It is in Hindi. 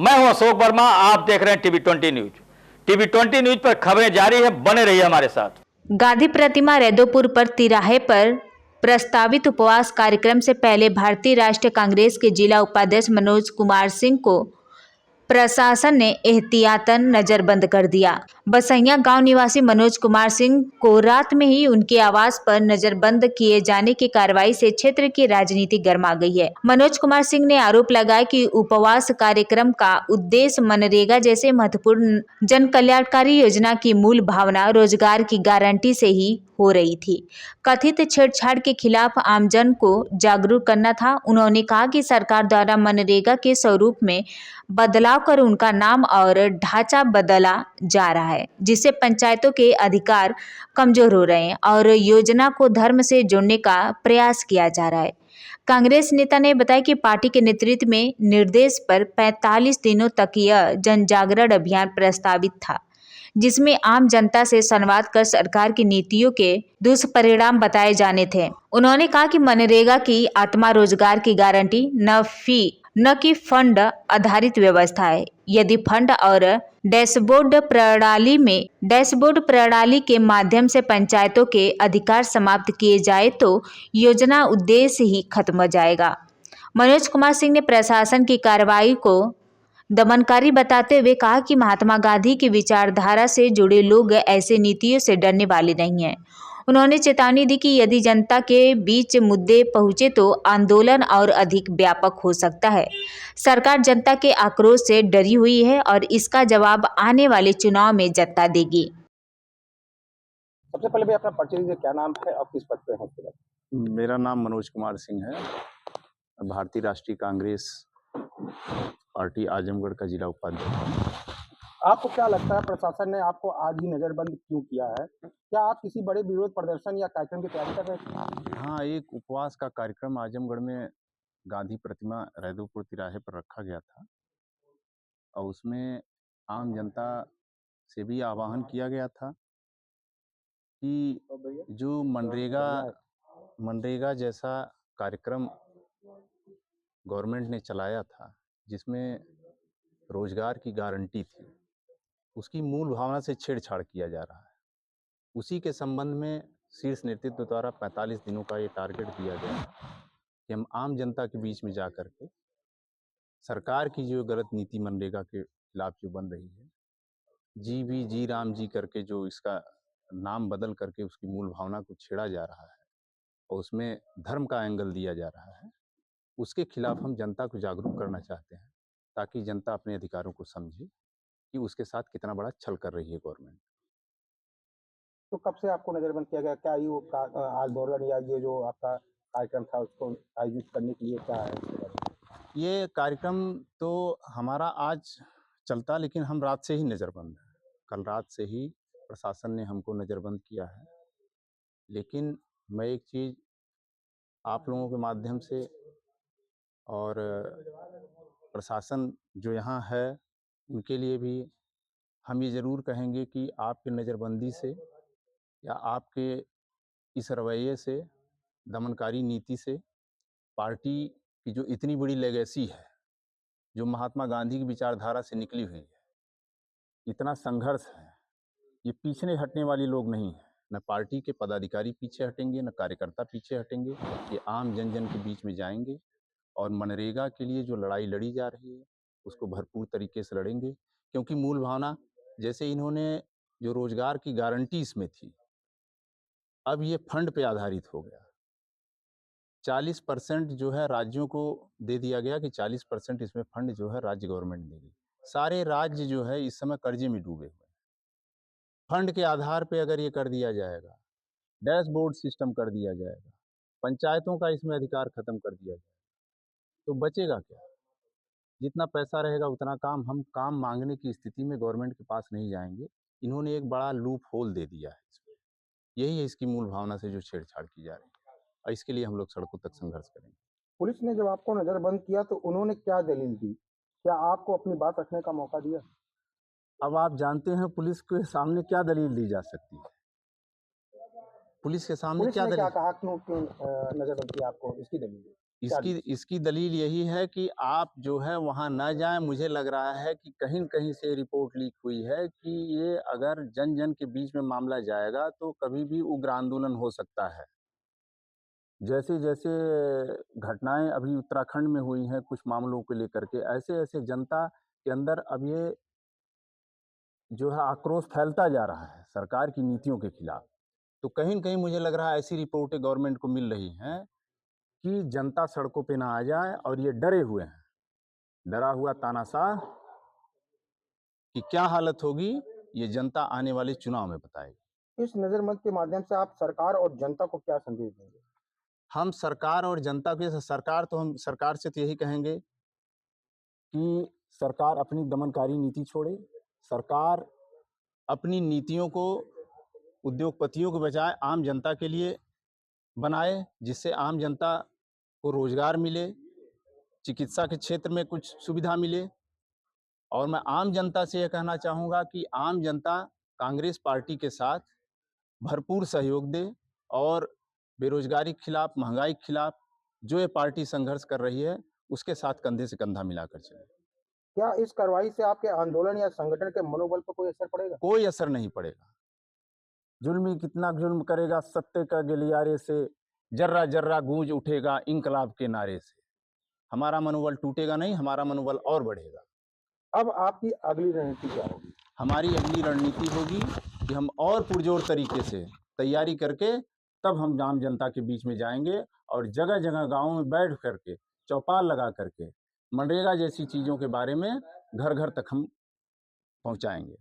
मैं हूं अशोक वर्मा, आप देख रहे हैं टीवी 20 न्यूज। टीवी 20 न्यूज पर खबरें जारी है, बने रहिए हमारे साथ। गांधी प्रतिमा रैदोपुर पर तिराहे पर प्रस्तावित उपवास कार्यक्रम से पहले भारतीय राष्ट्रीय कांग्रेस के जिला उपाध्यक्ष मनोज कुमार सिंह को प्रशासन ने एहतियातन नजरबंद कर दिया। बसैया गांव निवासी मनोज कुमार सिंह को रात में ही उनके आवास पर नजरबंद किए जाने की कार्रवाई से क्षेत्र की राजनीति गर्मा गई है। मनोज कुमार सिंह ने आरोप लगाया कि उपवास कार्यक्रम का उद्देश्य मनरेगा जैसे महत्वपूर्ण जन कल्याणकारी योजना की मूल भावना रोजगार की गारंटी से ही हो रही थी। कथित छेड़छाड़ के खिलाफ आमजन को जागरूक करना था। उन्होंने कहा कि सरकार द्वारा मनरेगा के स्वरूप में बदलाव कर उनका नाम और ढांचा बदला जा रहा है, जिससे पंचायतों के अधिकार कमजोर हो रहे हैं और योजना को धर्म से जोड़ने का प्रयास किया जा रहा है। कांग्रेस नेता ने बताया कि पार्टी के नेतृत्व में निर्देश पर 45 दिनों तक यह जन जागरण अभियान प्रस्तावित था, जिसमें आम जनता से संवाद कर सरकार की नीतियों के दुष्परिणाम बताए जाने थे। उन्होंने कहा कि मनरेगा की आत्मा रोजगार की गारंटी न कि फंड आधारित व्यवस्था है। यदि फंड और डैशबोर्ड प्रणाली के माध्यम से पंचायतों के अधिकार समाप्त किए जाए तो योजना उद्देश्य ही खत्म हो जाएगा। मनोज कुमार सिंह ने प्रशासन की कार्रवाई को दमनकारी बताते हुए कहा कि महात्मा गांधी की विचारधारा से जुड़े लोग ऐसे नीतियों से डरने वाले नहीं हैं। उन्होंने चेतावनी दी कि यदि जनता के बीच मुद्दे पहुंचे तो आंदोलन और अधिक व्यापक हो सकता है। सरकार जनता के आक्रोश से डरी हुई है और इसका जवाब आने वाले चुनाव में जनता देगी। सबसे पहले भी अपना परिचय दीजिए, क्या नाम है और किस पद पे हैं? मेरा नाम मनोज कुमार सिंह है, भारतीय राष्ट्रीय कांग्रेस पार्टी आजमगढ़ का जिला उपाध्यक्ष। आपको क्या लगता है प्रशासन ने आपको आज ही नजरबंद क्यों किया है? क्या आप किसी बड़े विरोध प्रदर्शन या कार्यक्रम की तैयारी कर रहे थे? हाँ, एक उपवास का कार्यक्रम आजमगढ़ में गांधी प्रतिमा रैदोपुर तिराहे पर रखा गया था और उसमें आम जनता से भी आह्वान किया गया था कि जो मनरेगा जैसा कार्यक्रम गवर्नमेंट ने चलाया था, जिसमें रोजगार की गारंटी थी, उसकी मूल भावना से छेड़छाड़ किया जा रहा है। उसी के संबंध में शीर्ष नेतृत्व द्वारा 45 दिनों का ये टारगेट दिया गया है कि हम आम जनता के बीच में जा कर के सरकार की जो गलत नीति मनरेगा के खिलाफ जो बन रही है, जी राम जी करके जो इसका नाम बदल करके उसकी मूल भावना को छेड़ा जा रहा है और उसमें धर्म का एंगल दिया जा रहा है, उसके खिलाफ हम जनता को जागरूक करना चाहते हैं ताकि जनता अपने अधिकारों को समझे कि उसके साथ कितना बड़ा छल कर रही है गवर्नमेंट। तो कब से आपको नजरबंद किया गया? क्या आज दौरान या ये जो आपका कार्यक्रम था उसको आयोजित करने के लिए क्या है? ये कार्यक्रम तो हमारा आज चलता, लेकिन हम रात से ही नज़रबंद हैं। कल रात से ही प्रशासन ने हमको नज़रबंद किया है। लेकिन मैं एक चीज़ आप लोगों के माध्यम से और प्रशासन जो यहाँ है उनके लिए भी हम ये ज़रूर कहेंगे कि आपके नज़रबंदी से या आपके इस रवैये से, दमनकारी नीति से पार्टी की जो इतनी बड़ी लेगेसी है, जो महात्मा गांधी की विचारधारा से निकली हुई है, इतना संघर्ष है, ये पीछे हटने वाले लोग नहीं हैं। न पार्टी के पदाधिकारी पीछे हटेंगे, न कार्यकर्ता पीछे हटेंगे। ये आम जन के बीच में जाएंगे और मनरेगा के लिए जो लड़ाई लड़ी जा रही है उसको भरपूर तरीके से लड़ेंगे, क्योंकि मूल भावना जैसे इन्होंने जो रोजगार की गारंटी इसमें थी, अब ये फंड पे आधारित हो गया। 40% जो है राज्यों को दे दिया गया कि 40% इसमें फंड जो है राज्य गवर्नमेंट देगी। सारे राज्य जो है इस समय कर्जे में डूबे हुए हैं। फंड के आधार पे अगर ये कर दिया जाएगा, डैशबोर्ड सिस्टम कर दिया जाएगा, पंचायतों का इसमें अधिकार खत्म कर दिया जाएगा, तो बचेगा क्या? जितना पैसा रहेगा उतना काम, हम काम मांगने की स्थिति में गवर्नमेंट के पास नहीं जाएंगे। इन्होंने एक बड़ा लूप होल दे दिया है इसमें। यही है इसकी मूल भावना से जो छेड़छाड़ की जा रही है और इसके लिए हम लोग सड़कों तक संघर्ष करेंगे। पुलिस ने जब आपको नजरबंद किया तो उन्होंने क्या दलील दी? क्या आपको अपनी बात रखने का मौका दिया? अब आप जानते हैं पुलिस के सामने क्या दलील दी जा सकती है। पुलिस के सामने पुलिस क्या ने दलील? क्या कहा, क्यों नजरबंद किया आपको, इसकी दलील? इसकी दलील यही है कि आप जो है वहाँ न जाएं। मुझे लग रहा है कि कहीं न कहीं से रिपोर्ट लीक हुई है कि ये अगर जन जन के बीच में मामला जाएगा तो कभी भी उग्र आंदोलन हो सकता है। जैसे जैसे घटनाएं अभी उत्तराखंड में हुई हैं कुछ मामलों को लेकर के, ऐसे ऐसे जनता के अंदर अब ये जो है आक्रोश फैलता जा रहा है सरकार की नीतियों के खिलाफ। तो कहीं न कहीं मुझे लग रहा है ऐसी रिपोर्टें गवर्नमेंट को मिल रही हैं कि जनता सड़कों पे ना आ जाए और ये डरे हुए हैं, डरा हुआ तानाशाह कि क्या हालत होगी ये जनता आने वाले चुनाव में बताएगी। इस नजरबंद के माध्यम से आप सरकार और जनता को क्या संदेश देंगे? हम सरकार और जनता के हम सरकार से तो यही कहेंगे कि सरकार अपनी दमनकारी नीति छोड़े, सरकार अपनी नीतियों को उद्योगपतियों के बजाय आम जनता के लिए बनाए, जिससे आम जनता को रोजगार मिले, चिकित्सा के क्षेत्र में कुछ सुविधा मिले। और मैं आम जनता से यह कहना चाहूँगा कि आम जनता कांग्रेस पार्टी के साथ भरपूर सहयोग दे और बेरोजगारी के खिलाफ, महंगाई के खिलाफ जो ये पार्टी संघर्ष कर रही है उसके साथ कंधे से कंधा मिलाकर चले। क्या इस कार्रवाई से आपके आंदोलन या संगठन के मनोबल पर कोई असर पड़ेगा? कोई असर नहीं पड़ेगा। जुल्मी कितना जुल्म करेगा, सत्ते का गलियारे से जर्रा जर्रा गूंज उठेगा इंकलाब के नारे से। हमारा मनोबल टूटेगा नहीं, हमारा मनोबल और बढ़ेगा। अब आपकी अगली रणनीति क्या होगी? हमारी अगली रणनीति होगी कि हम और पुरजोर तरीके से तैयारी करके तब हम आम जनता के बीच में जाएंगे और जगह जगह गाँव में बैठ करके चौपाल लगा करके मनरेगा जैसी चीज़ों के बारे में घर घर तक हम पहुंचाएंगे।